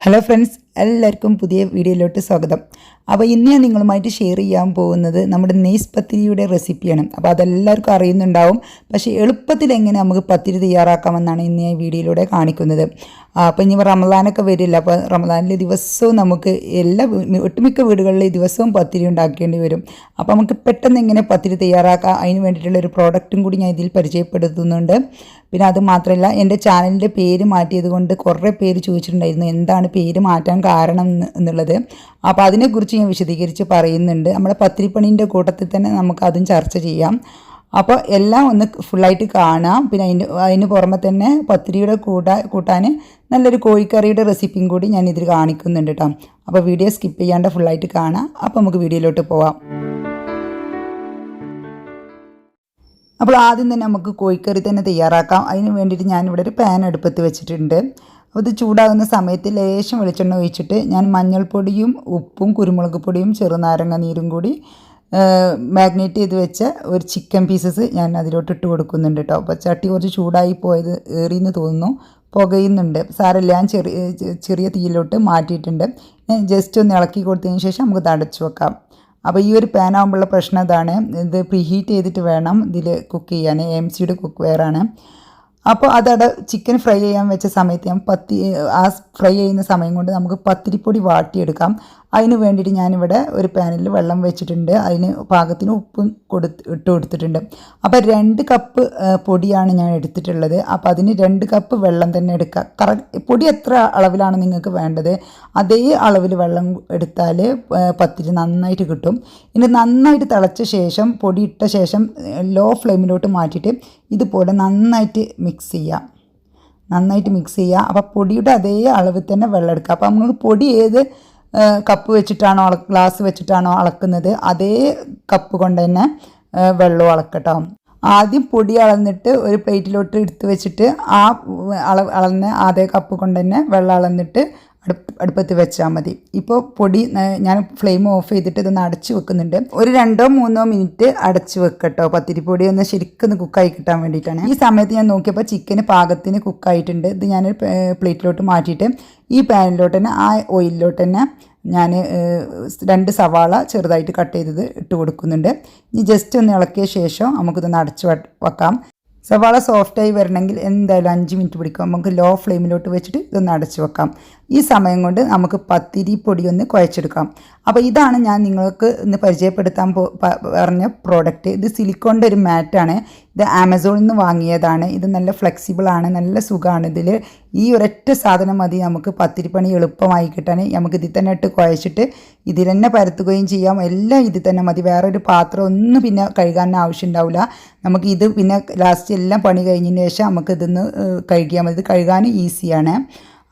Hello friends, എല്ലാവർക്കും പുതിയ വീഡിയോയിലോട്ട് സ്വാഗതം. അപ്പോൾ ഇന്ന് ഞാൻ നിങ്ങളുമായിട്ട് ഷെയർ ചെയ്യാൻ പോകുന്നത് നമ്മുടെ നെയ്സ് പത്തിരിയുടെ റെസിപ്പിയാണ്. അപ്പോൾ അതെല്ലാവർക്കും അറിയുന്നുണ്ടാവും. പക്ഷേ എളുപ്പത്തിൽ എങ്ങനെ നമുക്ക് പത്തിരി തയ്യാറാക്കാമെന്നാണ് ഇന്ന് ഞാൻ വീഡിയോയിലൂടെ കാണിക്കുന്നത്. അപ്പോൾ ഇനി റമദാനൊക്കെ വരില്ല. അപ്പോൾ റമദാനിലെ ദിവസവും നമുക്ക് ഒട്ടുമിക്ക വീടുകളിൽ ദിവസവും പത്തിരി ഉണ്ടാക്കേണ്ടി വരും. അപ്പോൾ നമുക്ക് പെട്ടെന്ന് എങ്ങനെ പത്തിരി തയ്യാറാക്കാം, അതിന് വേണ്ടിയിട്ടുള്ള ഒരു പ്രോഡക്റ്റും കൂടി ഞാൻ ഇതിൽ പരിചയപ്പെടുത്തുന്നുണ്ട്. പിന്നെ അത് മാത്രമല്ല, എൻ്റെ ചാനലിൻ്റെ പേര് മാറ്റിയത് കൊണ്ട് കുറേ പേര് ചോദിച്ചിട്ടുണ്ടായിരുന്നു എന്താണ് പേര് മാറ്റാൻ കാരണം എന്നുള്ളത്. അപ്പോൾ അതിനെക്കുറിച്ച് ഞാൻ വിശദീകരിച്ച് പറയുന്നുണ്ട്. നമ്മുടെ പത്തിരിപ്പണീൻ്റെ കൂട്ടത്തിൽ തന്നെ നമുക്ക് അതും ചർച്ച ചെയ്യാം. അപ്പോൾ എല്ലാം ഒന്ന് ഫുള്ളായിട്ട് കാണാം. പിന്നെ അതിന് പുറമെ തന്നെ പത്തിരിയുടെ കൂട്ടാൻ നല്ലൊരു കോഴിക്കറിയുടെ റെസിപ്പിയും കൂടി ഞാൻ ഇതിൽ കാണിക്കുന്നുണ്ട് കേട്ടോ. അപ്പോൾ വീഡിയോ സ്കിപ്പ് ചെയ്യാണ്ട് ഫുള്ളായിട്ട് കാണാം. അപ്പോൾ നമുക്ക് വീഡിയോയിലോട്ട് പോവാം. അപ്പോൾ ആദ്യം തന്നെ നമുക്ക് കോഴിക്കറി തന്നെ തയ്യാറാക്കാം. അതിന് വേണ്ടിയിട്ട് ഞാനിവിടെ ഒരു പാൻ അടുപ്പത്ത് വെച്ചിട്ടുണ്ട്. അപ്പോൾ ഇത് ചൂടാകുന്ന സമയത്ത് ലേശം വെളിച്ചെണ്ണ ഒഴിച്ചിട്ട് ഞാൻ മഞ്ഞൾപ്പൊടിയും ഉപ്പും കുരുമുളക് പൊടിയും ചെറുനാരങ്ങ നീരും കൂടി മാഗ്നേറ്റ് ചെയ്ത് വെച്ച ഒരു ചിക്കൻ പീസസ് ഞാൻ അതിലോട്ട് ഇട്ട് കൊടുക്കുന്നുണ്ട് കേട്ടോ. അപ്പോൾ ചട്ടി കുറച്ച് ചൂടായി പോയത് ഏറിയെന്ന് തോന്നുന്നു, പുകയുന്നുണ്ട്. സാരമില്ല, ഞാൻ ചെറിയ തീയിലോട്ട് മാറ്റിയിട്ടുണ്ട്. ജസ്റ്റ് ഒന്ന് ഇളക്കി കൊടുത്തതിന് ശേഷം നമുക്ക് അടച്ചു വെക്കാം. അപ്പോൾ ഈ ഒരു പാൻ ആകുമ്പോഴുള്ള പ്രശ്നം ഇതാണ്, ഇത് പ്രീഹീറ്റ് ചെയ്തിട്ട് വേണം ഇതിൽ കുക്ക് ചെയ്യാൻ. AMCയുടെ കുക്ക് വെയറാണ്. അപ്പോൾ ചിക്കൻ ഫ്രൈ ചെയ്യാൻ വെച്ച സമയത്ത് ഞാൻ ഫ്രൈ ചെയ്യുന്ന സമയം കൊണ്ട് നമുക്ക് പത്തിരിപ്പൊടി വാട്ടിയെടുക്കാം. അതിന് വേണ്ടിയിട്ട് ഞാനിവിടെ ഒരു പാനിൽ വെള്ളം വെച്ചിട്ടുണ്ട്. അതിന് പാകത്തിന് ഉപ്പും ഇട്ട് കൊടുത്തിട്ടുണ്ട്. അപ്പോൾ 2 കപ്പ് പൊടിയാണ് ഞാൻ എടുത്തിട്ടുള്ളത്. അപ്പോൾ അതിന് 2 കപ്പ് വെള്ളം തന്നെ എടുക്കുക. പൊടി എത്ര അളവിലാണ് നിങ്ങൾക്ക് വേണ്ടത് അതേ അളവിൽ വെള്ളം എടുത്താൽ പത്തിരി നന്നായിട്ട് കിട്ടും. ഇനി നന്നായിട്ട് തിളച്ച ശേഷം പൊടി ഇട്ട ശേഷം ലോ ഫ്ലെയിമിലോട്ട് മാറ്റിയിട്ട് ഇതുപോലെ നന്നായിട്ട് മിക്സ് ചെയ്യാം. അപ്പോൾ പൊടിയുടെ അതേ അളവിൽ തന്നെ വെള്ളം എടുക്കുക. അപ്പോൾ നമുക്ക് പൊടി ഏത് കപ്പ് വെച്ചിട്ടാണോ ഗ്ലാസ് വെച്ചിട്ടാണോ അളക്കുന്നത് അതേ കപ്പ് കൊണ്ട് തന്നെ വെള്ളം അളക്കട്ടോ. ആദ്യം പൊടി അളന്നിട്ട് ഒരു പ്ലേറ്റിലോട്ട് എടുത്ത് വെച്ചിട്ട് ആ അളന്ന അതേ കപ്പ് കൊണ്ട് തന്നെ വെള്ളം അളന്നിട്ട് അടുപ്പത്ത് വെച്ചാൽ മതി. ഇപ്പോൾ പൊടി ഞാൻ ഫ്ലെയിം ഓഫ് ചെയ്തിട്ട് ഇതൊന്ന് അടച്ച് വെക്കുന്നുണ്ട്. ഒരു 2-3 മിനിറ്റ് അടച്ച് വെക്കട്ടോ. പത്തിരിപ്പൊടി ഒന്ന് ശരിക്കും കുക്കായി കിട്ടാൻ വേണ്ടിയിട്ടാണ്. ഈ സമയത്ത് ഞാൻ നോക്കിയപ്പോൾ ചിക്കന് പാകത്തിന് കുക്കായിട്ടുണ്ട്. ഇത് ഞാൻ പ്ലേറ്റിലോട്ട് മാറ്റിയിട്ട് ഈ പാനിലോട്ട് തന്നെ ആ ഓയിലിലോട്ട് തന്നെ ഞാൻ 2 സവാള ചെറുതായിട്ട് കട്ട് ചെയ്തത് ഇട്ട് കൊടുക്കുന്നുണ്ട്. ഇനി ജസ്റ്റ് ഒന്ന് ഇളക്കിയ ശേഷം നമുക്കിതൊന്ന് അടച്ച് വെക്കാം. സവാള സോഫ്റ്റായി വരണമെങ്കിൽ എന്തായാലും 5 മിനിറ്റ് പിടിക്കും. നമുക്ക് ലോ ഫ്ലെയിമിലോട്ട് വെച്ചിട്ട് ഇതൊന്ന് അടച്ച് വെക്കാം. ഈ സമയം കൊണ്ട് നമുക്ക് പത്തിരി പൊടി ഒന്ന് കുഴച്ചെടുക്കാം. അപ്പോൾ ഇതാണ് ഞാൻ നിങ്ങൾക്ക് ഇന്ന് പരിചയപ്പെടുത്താൻ പറഞ്ഞ പ്രോഡക്റ്റ്. ഇത് സിലിക്കോണിൻ്റെ ഒരു മാറ്റാണ്. ഇത് ആമസോണിൽ നിന്ന് വാങ്ങിയതാണ്. ഇത് നല്ല ഫ്ലെക്സിബിളാണ്, നല്ല സുഖമാണ്. ഇതിൽ ഈ ഒരൊറ്റ സാധനം മതി നമുക്ക് പത്തിരിപ്പണി എളുപ്പമായി കിട്ടാൻ. നമുക്ക് ഇതിൽ തന്നെ ഇട്ട് കുഴച്ചിട്ട് ഇതിൽ തന്നെ പരത്തുകയും ചെയ്യാം. എല്ലാം ഇതിൽ തന്നെ മതി. വേറൊരു പാത്രം ഒന്നും പിന്നെ കഴുകാൻ ആവശ്യം ഉണ്ടാവില്ല. നമുക്ക് ഇത് പിന്നെ ലാസ്റ്റ് എല്ലാം പണി കഴിഞ്ഞതിന് ശേഷം നമുക്ക് ഇതൊന്ന് കഴുകിയാൽ മതി. ഇത് കഴുകാൻ ഈസിയാണ്.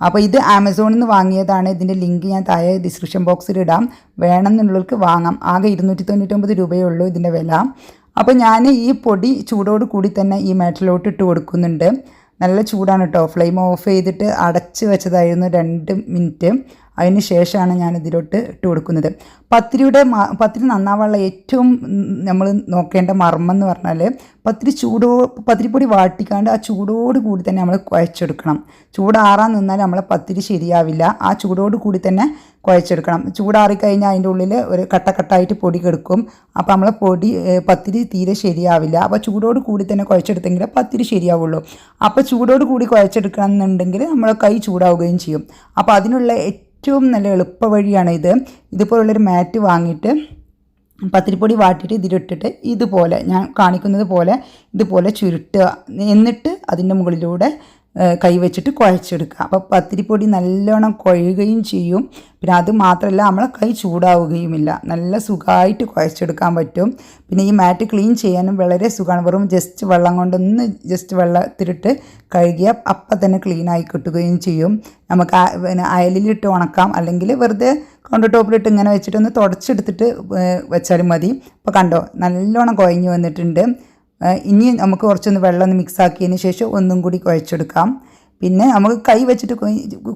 അപ്പോൾ ഇത് ആമസോണിൽ നിന്ന് വാങ്ങിയതാണ്. ഇതിൻ്റെ ലിങ്ക് ഞാൻ താഴെ ഡിസ്ക്രിപ്ഷൻ ബോക്സിൽ ഇടാം. വേണമെന്നുള്ളവർക്ക് വാങ്ങാം. ആകെ 299 രൂപയേ ഉള്ളൂ ഇതിൻ്റെ വില. അപ്പോൾ ഞാൻ ഈ പൊടി ചൂടോട് കൂടി തന്നെ ഈ മാറ്റിലോട്ട് ഇട്ട് കൊടുക്കുന്നുണ്ട്. നല്ല ചൂടാണ് കേട്ടോ. ഫ്ലെയിം ഓഫ് ചെയ്തിട്ട് അടച്ച് വെച്ചതായിരുന്നു 2 മിനിറ്റ്. അതിന് ശേഷമാണ് ഞാൻ ഇതിലോട്ട് ഇട്ട് കൊടുക്കുന്നത്. പത്തിരി നന്നാവാനുള്ള ഏറ്റവും നമ്മൾ നോക്കേണ്ട മർമ്മം എന്ന് പറഞ്ഞാൽ പത്തിരിപ്പൊടി വാട്ടിക്കാണ്ട് ആ ചൂടോട് കൂടി തന്നെ നമ്മൾ കുഴച്ചെടുക്കണം. ചൂടാറാൻ നിന്നാൽ നമ്മളെ പത്തിരി ശരിയാവില്ല. ആ ചൂടോട് കൂടി തന്നെ കുഴച്ചെടുക്കണം. ചൂടാറിക്കഴിഞ്ഞാൽ അതിൻ്റെ ഉള്ളിൽ ഒരു കട്ടക്കട്ടായിട്ട് പൊടി കിടക്കും. അപ്പോൾ നമ്മളെ പത്തിരി തീരെ ശരിയാവില്ല. അപ്പോൾ ചൂടോട് കൂടി തന്നെ കുഴച്ചെടുത്തെങ്കിൽ പത്തിരി ശരിയാവുള്ളൂ. അപ്പോൾ ചൂടോട് കൂടി കുഴച്ചെടുക്കണം എന്നുണ്ടെങ്കിൽ നമ്മളെ കൈ ചൂടാവുകയും ചെയ്യും. അപ്പോൾ അതിനുള്ള ഏറ്റവും നല്ല എളുപ്പ വഴിയാണ് ഇത്. ഇതുപോലുള്ളൊരു മാറ്റ് വാങ്ങിയിട്ട് പത്തിരിപ്പൊടി വാട്ടിയിട്ട് ഇതിലിട്ടിട്ട് ഇതുപോലെ ഞാൻ കാണിക്കുന്നത് പോലെ ഇതുപോലെ ചുരുട്ടുക. എന്നിട്ട് അതിൻ്റെ മുകളിലൂടെ കൈ വെച്ചിട്ട് കുഴച്ചെടുക്കുക. അപ്പോൾ പത്തിരിപ്പൊടി നല്ലോണം കുഴയുകയും ചെയ്യും. പിന്നെ അത് മാത്രമല്ല നമ്മളെ കൈ ചൂടാവുകയുമില്ല. നല്ല സുഖമായിട്ട് കുഴച്ചെടുക്കാൻ പറ്റും. പിന്നെ ഈ മാറ്റ് ക്ലീൻ ചെയ്യാനും വളരെ സുഖമാണ്. വെറും വെള്ളം കൊണ്ടൊന്ന് വെള്ളത്തിലിട്ട് കഴുകിയാൽ അപ്പം തന്നെ ക്ലീനായി കിട്ടുകയും ചെയ്യും. നമുക്ക് പിന്നെ അയലിലിട്ട് ഉണക്കാം, അല്ലെങ്കിൽ വെറുതെ കൗണ്ടർ ടോപ്പിലിട്ട് ഇങ്ങനെ വെച്ചിട്ടൊന്ന് തുടച്ചെടുത്തിട്ട് വെച്ചാലും മതി. അപ്പോൾ കണ്ടോ, നല്ലോണം കുഴഞ്ഞു വന്നിട്ടുണ്ട്. ഇനി നമുക്ക് കുറച്ചൊന്ന് വെള്ളം മിക്സ് ആക്കിയതിന് ശേഷം ഒന്നും കൂടി കുഴച്ചെടുക്കാം. പിന്നെ നമുക്ക് കൈ വെച്ചിട്ട്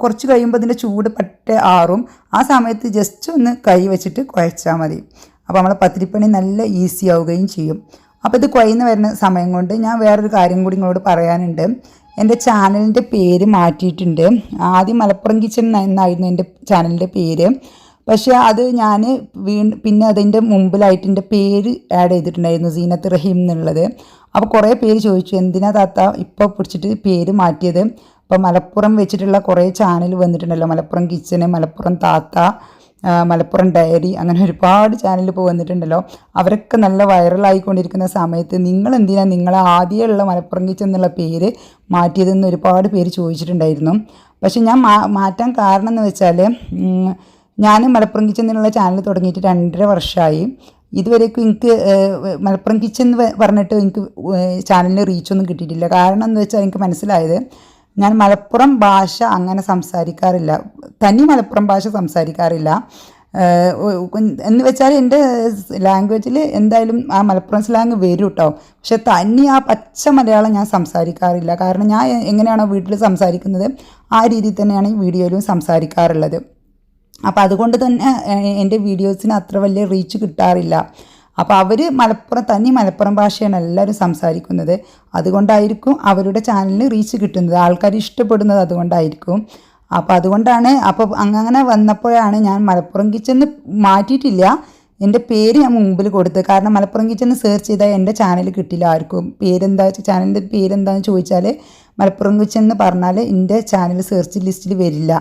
കുറച്ച് കഴിയുമ്പോൾ അതിൻ്റെ ചൂട് പറ്റേ ആറും. ആ സമയത്ത് ജസ്റ്റ് ഒന്ന് കൈ വെച്ചിട്ട് കുഴച്ചാൽ മതി. അപ്പോൾ നമ്മളെ പത്തിരിപ്പണി നല്ല ഈസി ആവുകയും ചെയ്യും. അപ്പോൾ ഇത് കുഴന്ന് വരുന്ന സമയം കൊണ്ട് ഞാൻ വേറൊരു കാര്യം കൂടി നിങ്ങളോട് പറയാനുണ്ട്. എൻ്റെ ചാനലിൻ്റെ പേര് മാറ്റിയിട്ടുണ്ട്. ആദ്യം മലപ്പുറം കിച്ചൺ എന്നായിരുന്നു എൻ്റെ ചാനലിൻ്റെ പേര്. പക്ഷേ അത് ഞാൻ പിന്നെ അതിൻ്റെ മുമ്പിലായിട്ട് എൻ്റെ പേര് ആഡ് ചെയ്തിട്ടുണ്ടായിരുന്നു, സീനത്ത് റഹീം എന്നുള്ളത്. അപ്പോൾ കുറേ പേര് ചോദിച്ചു എന്തിനാ താത്ത ഇപ്പോൾ പിടിച്ചിട്ട് പേര് മാറ്റിയത്. അപ്പോൾ മലപ്പുറം വെച്ചിട്ടുള്ള കുറേ ചാനൽ വന്നിട്ടുണ്ടല്ലോ, മലപ്പുറം കിച്ചന്, മലപ്പുറം താത്ത, മലപ്പുറം ഡയറി, അങ്ങനെ ഒരുപാട് ചാനൽ ഇപ്പോൾ വന്നിട്ടുണ്ടല്ലോ. അവരൊക്കെ നല്ല വൈറലായിക്കൊണ്ടിരിക്കുന്ന സമയത്ത് നിങ്ങൾ എന്തിനാണ് നിങ്ങളെ ആദ്യമുള്ള മലപ്പുറം കിച്ചൻ എന്നുള്ള പേര് മാറ്റിയതെന്ന് ഒരുപാട് പേര് ചോദിച്ചിട്ടുണ്ടായിരുന്നു. പക്ഷെ ഞാൻ മാറ്റാൻ കാരണം എന്ന് വെച്ചാൽ ഞാൻ മലപ്പുറം കിച്ചൻ എന്നുള്ള ചാനൽ തുടങ്ങിയിട്ട് 2.5 വർഷമായി. ഇതുവരേക്കും എനിക്ക് മലപ്പുറം കിച്ചൻ എന്ന് പറഞ്ഞിട്ട് എനിക്ക് ചാനലിന് റീച്ചൊന്നും കിട്ടിയിട്ടില്ല. കാരണം എന്ന് വെച്ചാൽ എനിക്ക് മനസ്സിലായത് ഞാൻ മലപ്പുറം ഭാഷ അങ്ങനെ സംസാരിക്കാറില്ല, തനി മലപ്പുറം ഭാഷ സംസാരിക്കാറില്ല. എന്ന് വെച്ചാൽ എൻ്റെ ലാംഗ്വേജിൽ എന്തായാലും ആ മലപ്പുറം സ്ലാങ് വരും കേട്ടോ. പക്ഷെ തനി ആ പച്ച മലയാളം ഞാൻ സംസാരിക്കാറില്ല. കാരണം ഞാൻ എങ്ങനെയാണോ വീട്ടിൽ സംസാരിക്കുന്നത് ആ രീതിയിൽ തന്നെയാണ് ഈ വീഡിയോയിലും സംസാരിക്കാറുള്ളത്. അപ്പോൾ അതുകൊണ്ട് തന്നെ എൻ്റെ വീഡിയോസിന് അത്ര വലിയ റീച്ച് കിട്ടാറില്ല. അപ്പോൾ അവർ തനി മലപ്പുറം ഭാഷയാണ് എല്ലാവരും സംസാരിക്കുന്നത്. അതുകൊണ്ടായിരിക്കും അവരുടെ ചാനലിന് റീച്ച് കിട്ടുന്നത്, ആൾക്കാർ ഇഷ്ടപ്പെടുന്നത് അതുകൊണ്ടായിരിക്കും. അപ്പോൾ അതുകൊണ്ടാണ്. അപ്പോൾ അങ്ങനെ വന്നപ്പോഴാണ് ഞാൻ മലപ്പുറം കിച്ചൻ മാറ്റിയിട്ടില്ല, എൻ്റെ പേര് ഞാൻ മുമ്പിൽ കൊടുത്തത്. കാരണം മലപ്പുറം കിച്ചൻ സെർച്ച് ചെയ്താൽ എൻ്റെ ചാനൽ കിട്ടില്ല ആർക്കും. പേരെന്താ ചാനലിൻ്റെ പേരെന്താണെന്ന് ചോദിച്ചാൽ മലപ്പുറം കിച്ചൻ എന്ന് പറഞ്ഞാൽ എൻ്റെ ചാനൽ സെർച്ച് ലിസ്റ്റിൽ വരില്ല.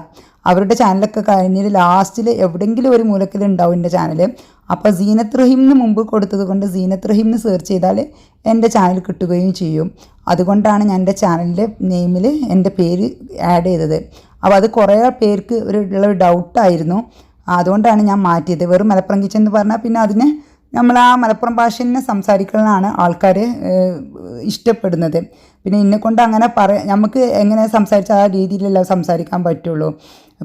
അവരുടെ ചാനലൊക്കെ കഴിഞ്ഞിട്ട് ലാസ്റ്റിൽ എവിടെയെങ്കിലും ഒരു മൂലക്കിലുണ്ടാവും എൻ്റെ ചാനൽ. അപ്പോൾ സീനത്ത് റഹീമിന് മുമ്പ് കൊടുത്തത് കൊണ്ട് സീനത്ത് റഹീമിന് സെർച്ച് ചെയ്താൽ എൻ്റെ ചാനൽ കിട്ടുകയും ചെയ്യും. അതുകൊണ്ടാണ് ഞാൻ എൻ്റെ ചാനലിൻ്റെ നെയിമിൽ എൻ്റെ പേര് ആഡ് ചെയ്തത്. അപ്പോൾ അത് കുറേ പേർക്ക് ഉള്ള ഡൗട്ടായിരുന്നു. അതുകൊണ്ടാണ് ഞാൻ മാറ്റിയത്. വെറും മലപ്പുറം കിച്ചൻ എന്ന് പറഞ്ഞാൽ പിന്നെ അതിന് നമ്മൾ ആ മലപ്പുറം ഭാഷ തന്നെ സംസാരിക്കുന്നതാണ് ആൾക്കാർ ഇഷ്ടപ്പെടുന്നത്. പിന്നെ എന്നെക്കൊണ്ട് അങ്ങനെ നമുക്ക് എങ്ങനെ സംസാരിച്ചാൽ ആ രീതിയിലല്ല സംസാരിക്കാൻ പറ്റുള്ളൂ.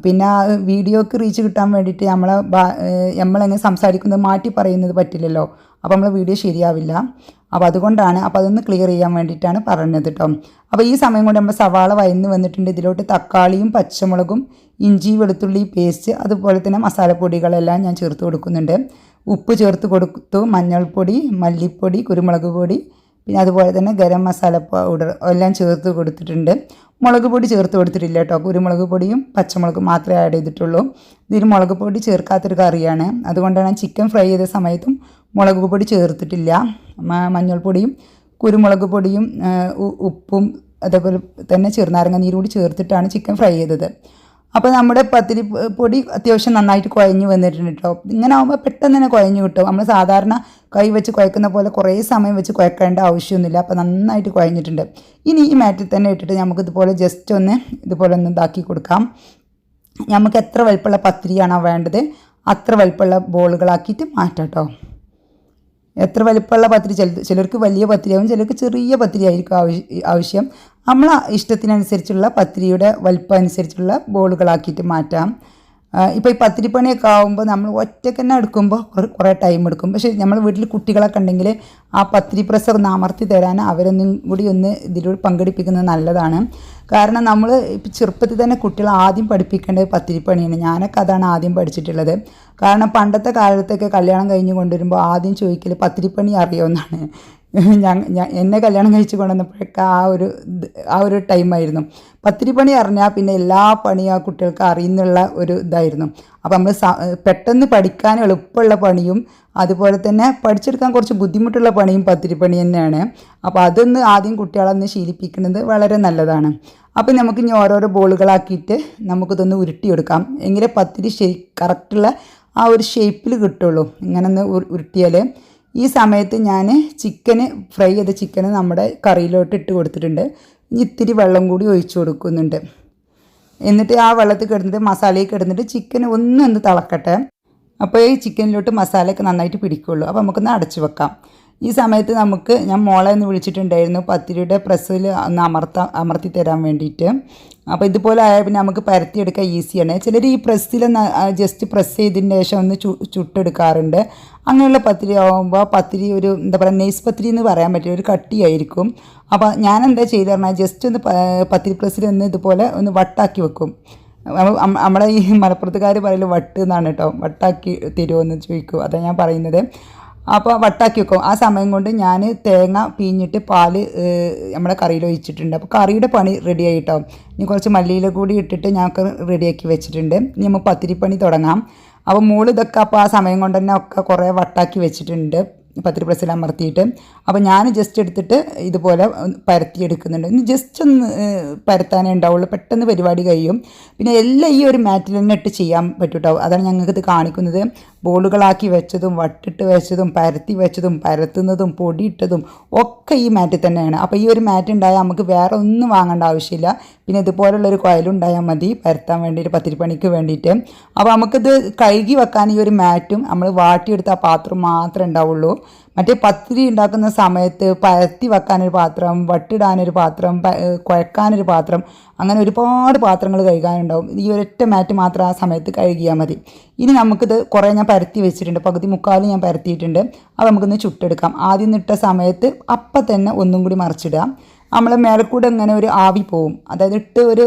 പിന്നെ വീഡിയോക്ക് റീച്ച് കിട്ടാൻ വേണ്ടിയിട്ട് നമ്മളെങ്ങനെ സംസാരിക്കുന്നത് മാറ്റി പറയുന്നത് പറ്റില്ലല്ലോ. അപ്പോൾ നമ്മളെ വീഡിയോ ശരിയാവില്ല. അപ്പോൾ അതുകൊണ്ടാണ്. അപ്പോൾ അതൊന്ന് ക്ലിയർ ചെയ്യാൻ വേണ്ടിയിട്ടാണ് പറഞ്ഞത് കേട്ടോ. അപ്പോൾ ഈ സമയം കൊണ്ട് നമ്മൾ സവാള വയന്ന് വന്നിട്ടുണ്ട്. ഇതിലോട്ട് തക്കാളിയും പച്ചമുളകും ഇഞ്ചി വെളുത്തുള്ളി പേസ്റ്റ് അതുപോലെ തന്നെ മസാലപ്പൊടികളെല്ലാം ഞാൻ ചേർത്ത് കൊടുക്കുന്നുണ്ട്. ഉപ്പ് ചേർത്ത് കൊടുത്തു, മഞ്ഞൾപ്പൊടി, മല്ലിപ്പൊടി, കുരുമുളക് പൊടി, പിന്നെ അതുപോലെ തന്നെ ഗരം മസാല പൗഡർ എല്ലാം ചേർത്ത് കൊടുത്തിട്ടുണ്ട്. മുളക് പൊടി ചേർത്ത് കൊടുത്തിട്ടില്ല കേട്ടോ. കുരുമുളക് പൊടിയും പച്ചമുളകും മാത്രമേ ആഡ് ചെയ്തിട്ടുള്ളൂ. ഇതിന് മുളക് പൊടി ചേർക്കാത്തൊരു കറിയാണ്. അതുകൊണ്ടാണ് ചിക്കൻ ഫ്രൈ ചെയ്ത സമയത്തും മുളക് പൊടി ചേർത്തിട്ടില്ല. മഞ്ഞൾപ്പൊടിയും കുരുമുളക് പൊടിയും ഉപ്പും അതേപോലെ തന്നെ ചെറുനാരങ്ങ നീര് കൂടി ചേർത്തിട്ടാണ് ചിക്കൻ ഫ്രൈ ചെയ്തത്. അപ്പോൾ നമ്മുടെ പത്തിരി പൊടി അത്യാവശ്യം നന്നായിട്ട് കുഴഞ്ഞ് വന്നിട്ടുണ്ട് കേട്ടോ. ഇങ്ങനെ ആകുമ്പോൾ പെട്ടെന്ന് തന്നെ കുഴഞ്ഞ് കിട്ടും. നമ്മൾ സാധാരണ കൈ വെച്ച് കുഴക്കുന്ന പോലെ കുറേ സമയം വെച്ച് കുഴക്കേണ്ട ആവശ്യമൊന്നുമില്ല. അപ്പോൾ നന്നായിട്ട് കുഴഞ്ഞിട്ടുണ്ട്. ഇനി ഈ മാറ്റിൽ തന്നെ ഇട്ടിട്ട് നമുക്ക് ഇതുപോലെ ജസ്റ്റ് ഇതുപോലെ ഒന്ന് ഇതാക്കി കൊടുക്കാം. നമുക്ക് എത്ര വലിപ്പമുള്ള പത്തിരിയാണോ വേണ്ടത് അത്ര വലിപ്പമുള്ള ബോളുകളാക്കിയിട്ട് മാറ്റാം കേട്ടോ. എത്ര വലിപ്പമുള്ള പത്തിരി, ചിലർക്ക് വലിയ പത്തിരിയാവും, ചിലർക്ക് ചെറിയ പത്തിരി ആയിരിക്കും ആവശ്യം. നമ്മളെ ഇഷ്ടത്തിനനുസരിച്ചുള്ള പത്തിരിയുടെ വലിപ്പം അനുസരിച്ചുള്ള ബോളുകളാക്കിയിട്ട് മാറ്റാം. ഇപ്പോൾ ഈ പത്തിരിപ്പണിയൊക്കെ ആകുമ്പോൾ നമ്മൾ ഒറ്റയ്ക്ക് തന്നെ എടുക്കുമ്പോൾ കുറേ ടൈം എടുക്കും. പക്ഷേ നമ്മൾ വീട്ടിൽ കുട്ടികളൊക്കെ ഉണ്ടെങ്കിൽ ആ പത്തിരി പ്രസ് ഒന്ന് അമർത്തി തരാൻ അവരൊന്നും കൂടി ഇതിലൂടെ പങ്കെടുപ്പിക്കുന്നത് നല്ലതാണ്. കാരണം നമ്മൾ ഇപ്പോൾ ചെറുപ്പത്തിൽ തന്നെ കുട്ടികളെ ആദ്യം പഠിപ്പിക്കേണ്ടത് പത്തിരിപ്പണിയാണ്. ഞാനൊക്കെ അതാണ് ആദ്യം പഠിച്ചിട്ടുള്ളത്. കാരണം പണ്ടത്തെ കാലത്തൊക്കെ കല്യാണം കഴിഞ്ഞ് കൊണ്ടുവരുമ്പോൾ ആദ്യം ചോദിക്കൽ പത്തിരിപ്പണി അറിയുമെന്നാണ്. എന്നെ കല്യാണം കഴിച്ച് കൊണ്ടുവന്നപ്പോഴൊക്കെ ആ ഒരു ടൈമായിരുന്നു. പത്തിരിപ്പണി അറിഞ്ഞാൽ പിന്നെ എല്ലാ പണിയും ആ കുട്ടികൾക്ക് അറിയുന്നുള്ള ഒരു ഇതായിരുന്നു. അപ്പോൾ നമ്മൾ പെട്ടെന്ന് പഠിക്കാൻ എളുപ്പമുള്ള പണിയും അതുപോലെ തന്നെ പഠിച്ചെടുക്കാൻ കുറച്ച് ബുദ്ധിമുട്ടുള്ള പണിയും പത്തിരിപ്പണി തന്നെയാണ്. അപ്പോൾ അതൊന്ന് ആദ്യം കുട്ടികളൊന്ന് ശീലിപ്പിക്കുന്നത് വളരെ നല്ലതാണ്. അപ്പോൾ നമുക്ക് ഇനി ഓരോരോ ബോളുകളാക്കിയിട്ട് നമുക്കിതൊന്ന് ഉരുട്ടിയെടുക്കാം. എങ്കിലേ പത്തിരി കറക്റ്റുള്ള ആ ഒരു ഷേപ്പിൽ കിട്ടുള്ളൂ. ഇങ്ങനെ ഒന്ന് ഉരുട്ടിയാൽ. ഈ സമയത്ത് ഞാൻ ഫ്രൈ ചെയ്ത ചിക്കന് നമ്മുടെ കറിയിലോട്ട് ഇട്ട് കൊടുത്തിട്ടുണ്ട്. ഇനി ഇത്തിരി വെള്ളം കൂടി ഒഴിച്ചു കൊടുക്കുന്നുണ്ട്. എന്നിട്ട് ആ വെള്ളത്തിൽ കിടന്നിട്ട് മസാലയിൽ കിടന്നിട്ട് ചിക്കൻ ഒന്ന് തിളക്കട്ടെ. അപ്പോൾ ഈ ചിക്കനിലോട്ട് മസാലയൊക്കെ നന്നായിട്ട് പിടിക്കുള്ളൂ. അപ്പോൾ നമുക്കൊന്ന് അടച്ചു വെക്കാം. ഈ സമയത്ത് ഞാൻ മോളെ ഒന്ന് വിളിച്ചിട്ടുണ്ടായിരുന്നു പത്തിരിയുടെ പ്രസ്സിൽ ഒന്ന് അമർത്തി തരാൻ വേണ്ടിയിട്ട്. അപ്പോൾ ഇതുപോലെ ആയാൽ പിന്നെ നമുക്ക് പരത്തിയെടുക്കാൻ ഈസിയാണ്. ചിലർ ഈ പ്രസ്സിൽ ജസ്റ്റ് പ്രസ് ചെയ്തതിന് ശേഷം ഒന്ന് ചുട്ടെടുക്കാറുണ്ട്. അങ്ങനെയുള്ള പത്തിരി ആകുമ്പോൾ പത്തിരി ഒരു നൈസ്പത്തിരി എന്ന് പറയാൻ പറ്റില്ല, ഒരു കട്ടിയായിരിക്കും. അപ്പോൾ ഞാൻ എന്താ ചെയ്ത് പറഞ്ഞാൽ ജസ്റ്റ് ഒന്ന് പത്തിരി പ്രസ്സിൽ ഇതുപോലെ ഒന്ന് വട്ടാക്കി വെക്കും. നമ്മളെ ഈ മലപ്പുറത്തുകാർ പറയൽ വട്ട് എന്നാണ് കേട്ടോ. വട്ടാക്കി തരുമോ എന്ന് ചോദിക്കും, അതാണ് ഞാൻ പറയുന്നത്. അപ്പോൾ വട്ടാക്കി വെക്കും. ആ സമയം കൊണ്ട് ഞാൻ തേങ്ങ പിഴിഞ്ഞിട്ട് പാല് നമ്മുടെ കറിയിൽ ഒഴിച്ചിട്ടുണ്ട്. അപ്പോൾ കറിയുടെ പണി റെഡി ആയിട്ടോ. ഇനി കുറച്ച് മല്ലിയില കൂടി ഇട്ടിട്ട് ഞങ്ങൾക്ക് റെഡിയാക്കി വെച്ചിട്ടുണ്ട്. ഇനി നമുക്ക് പത്തിരിപ്പണി തുടങ്ങാം. അപ്പോൾ മോള് ഇതൊക്കെ അപ്പോൾ ആ സമയം കൊണ്ട് തന്നെ ഒക്കെ കുറേ വട്ടാക്കി വെച്ചിട്ടുണ്ട് പത്തിരി പ്രസ്സിൽ അമർത്തിയിട്ട്. അപ്പോൾ ഞാൻ ജസ്റ്റ് എടുത്തിട്ട് ഇതുപോലെ പരത്തി എടുക്കുന്നുണ്ട്. ഇനി ജസ്റ്റ് ഒന്ന് പരത്താനേ ഉണ്ടാവുള്ളൂ, പെട്ടെന്ന് പരിപാടി കഴിയും. പിന്നെ എല്ലാം ഈ ഒരു മാറ്റിൽ തന്നെ ഇട്ട് ചെയ്യാൻ പറ്റൂട്ടോ. അതാണ് ഞങ്ങൾക്കിത് കാണിക്കുന്നത്. ബോളുകളാക്കി വെച്ചതും വട്ടിട്ട് വെച്ചതും പരത്തി വെച്ചതും പരത്തുന്നതും പൊടിയിട്ടതും ഒക്കെ ഈ മാറ്റിൽ തന്നെയാണ്. അപ്പോൾ ഈ ഒരു മാറ്റ് ഉണ്ടായാൽ നമുക്ക് വേറെ ഒന്നും വാങ്ങേണ്ട ആവശ്യമില്ല. പിന്നെ ഇതുപോലുള്ളൊരു കോയിലുണ്ടായാൽ മതി പരത്താൻ വേണ്ടിയിട്ട്, പത്തിരിപ്പണിക്ക് വേണ്ടിയിട്ട്. അപ്പോൾ നമുക്കിത് കഴുകി വെക്കാൻ ഈ ഒരു മാറ്റും നമ്മൾ വാട്ടിയെടുത്ത ആ പാത്രം മാത്രമേ ഉണ്ടാവുള്ളൂ. മറ്റേ പത്തിരി ഉണ്ടാക്കുന്ന സമയത്ത് പരത്തി വെക്കാനൊരു പാത്രം, വട്ടിടാനൊരു പാത്രം, കുഴക്കാനൊരു പാത്രം, അങ്ങനെ ഒരുപാട് പാത്രങ്ങൾ കഴുകാനുണ്ടാവും. ഈ ഒരൊറ്റ മാറ്റ് മാത്രം ആ സമയത്ത് കഴുകിയാൽ മതി. ഇനി നമുക്കിത് കുറേ ഞാൻ പരത്തി വെച്ചിട്ടുണ്ട്, പകുതി മുക്കാലും ഞാൻ പരത്തിയിട്ടുണ്ട്. അപ്പോൾ നമുക്കൊന്ന് ചുട്ടെടുക്കാം. ആദ്യം ഇട്ട സമയത്ത് അപ്പം തന്നെ ഒന്നും കൂടി മറിച്ചിടാം. നമ്മൾ മേലക്കൂടെ ഇങ്ങനെ ഒരു ആവി പോവും, അതായത് ഇട്ട് ഒരു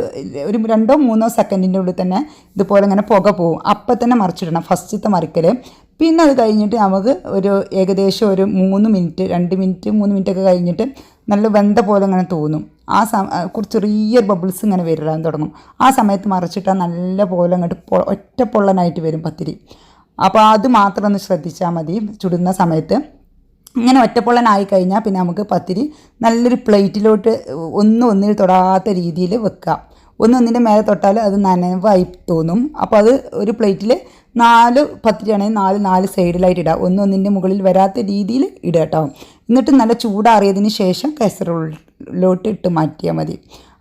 2-3 സെക്കൻഡിൻ്റെ ഉള്ളിൽ തന്നെ ഇതുപോലെ ഇങ്ങനെ പുക പോവും. അപ്പം തന്നെ മറിച്ചിടണം ഫസ്റ്റത്തെ മറിക്കൽ. പിന്നെ അത് കഴിഞ്ഞിട്ട് നമുക്ക് ഒരു ഏകദേശം ഒരു 3 മിനിറ്റ് 2 മിനിറ്റ് 3 മിനിറ്റ് ഒക്കെ കഴിഞ്ഞിട്ട് നല്ല വെന്ത പോലെ ഇങ്ങനെ തോന്നും. ആ കുറച്ച് ചെറിയൊരു ബബിൾസ് ഇങ്ങനെ വരാൻ തുടങ്ങും. ആ സമയത്ത് മറിച്ചിട്ടാൽ നല്ല പോലെ അങ്ങോട്ട് ഒറ്റ പൊള്ളനായിട്ട് വരും പത്തിരി. അപ്പോൾ അത് മാത്രം ഒന്ന് ശ്രദ്ധിച്ചാൽ മതി ചുടുന്ന സമയത്ത്. ഇങ്ങനെ ഒറ്റപ്പൊള്ളനായി കഴിഞ്ഞാൽ പിന്നെ നമുക്ക് പത്തിരി നല്ലൊരു പ്ലേറ്റിലോട്ട് ഒന്നിൽ തൊടാത്ത രീതിയിൽ വെക്കാം. ഒന്നിൻ്റെ മേലെ തൊട്ടാൽ അത് നനവായി തോന്നും. അപ്പോൾ അത് ഒരു പ്ലേറ്റിൽ 4 പത്തിരിയാണെങ്കിൽ 4 സൈഡിലായിട്ട് ഇടുക. ഒന്നിൻ്റെ മുകളിൽ വരാത്ത രീതിയിൽ ഇടുക കേട്ടോ. എന്നിട്ട് നല്ല ചൂടാറിയതിന് ശേഷം കാസറോളിലോട്ട് ഇട്ട് മാറ്റിയാൽ മതി.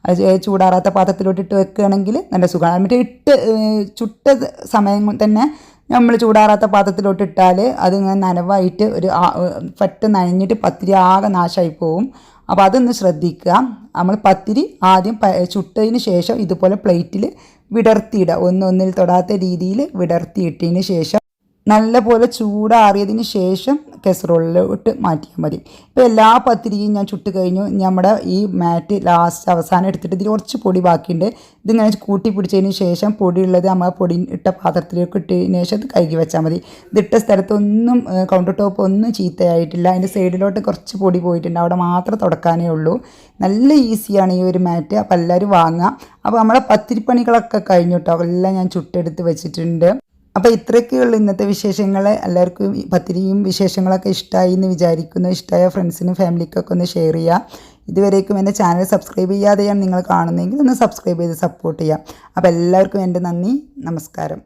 അത് ചൂടാറാത്ത പാത്രത്തിലോട്ട് ഇട്ട് വെക്കുകയാണെങ്കിൽ നല്ല സുഖമാണ്. മറ്റേ ചുട്ട സമയം തന്നെ നമ്മൾ ചൂടാറാത്ത പാത്രത്തിലോട്ട് ഇട്ടാൽ അതിങ്ങനെ നനവായിട്ട് പെട്ടെന്ന് നനഞ്ഞിട്ട് പത്തിരി ആകെ നാശമായി പോവും. അപ്പോൾ അതൊന്ന് ശ്രദ്ധിക്കുക. നമ്മൾ പത്തിരി ആദ്യം ചുട്ടതിന് ശേഷം ഇതുപോലെ പ്ലേറ്റിൽ വിടർത്തിയിടുക. ഒന്നിൽ തൊടാത്ത രീതിയിൽ വിടർത്തിയിട്ടതിന് ശേഷം നല്ലപോലെ ചൂടാറിയതിന് ശേഷം കസറോളിലോട്ട് മാറ്റിയാൽ മതി. ഇപ്പോൾ എല്ലാ പത്തിരിയും ഞാൻ ചുട്ട് കഴിഞ്ഞു. നമ്മുടെ ഈ മാറ്റ് അവസാനം എടുത്തിട്ട് ഇതിൽ കുറച്ച് പൊടി ബാക്കിയുണ്ട്. ഇതിങ്ങനെ കൂട്ടി പിടിച്ചതിന് ശേഷം പൊടിയുള്ളത് നമ്മൾ പൊടി ഇട്ട പാത്രത്തിലേക്ക് ഇട്ടതിന് ശേഷം ഇത് കഴുകി വെച്ചാൽ മതി. ഇതിട്ട സ്ഥലത്തൊന്നും കൗണ്ടർ ടോപ്പ് ഒന്നും ചീത്തയായിട്ടില്ല. അതിൻ്റെ സൈഡിലോട്ട് കുറച്ച് പൊടി പോയിട്ടുണ്ട്, അവിടെ മാത്രം തുടക്കാനേ ഉള്ളൂ. നല്ല ഈസിയാണ് ഈ ഒരു മാറ്റ്. അപ്പോൾ എല്ലാവരും വാങ്ങാം. അപ്പോൾ നമ്മുടെ പത്തിരിപ്പണികളൊക്കെ കഴിഞ്ഞു കേട്ടോ. എല്ലാം ഞാൻ ചുട്ടെടുത്ത് വെച്ചിട്ടുണ്ട്. അപ്പോൾ ഇത്രയൊക്കെയുള്ള ഇന്നത്തെ വിശേഷങ്ങൾ. എല്ലാവർക്കും പത്തിരിയും വിശേഷങ്ങളൊക്കെ ഇഷ്ടമായി എന്ന് വിചാരിക്കുന്നു. ഇഷ്ടമായ ഫ്രണ്ട്സിനും ഫാമിലിക്കൊക്കെ ഒന്ന് ഷെയർ ചെയ്യുക. ഇതുവരേക്കും എൻ്റെ ചാനൽ സബ്സ്ക്രൈബ് ചെയ്യാതെയാണ് നിങ്ങൾ കാണുന്നതെങ്കിൽ ഒന്ന് സബ്സ്ക്രൈബ് ചെയ്ത് സപ്പോർട്ട് ചെയ്യാം. അപ്പോൾ എല്ലാവർക്കും എൻ്റെ നന്ദി, നമസ്കാരം.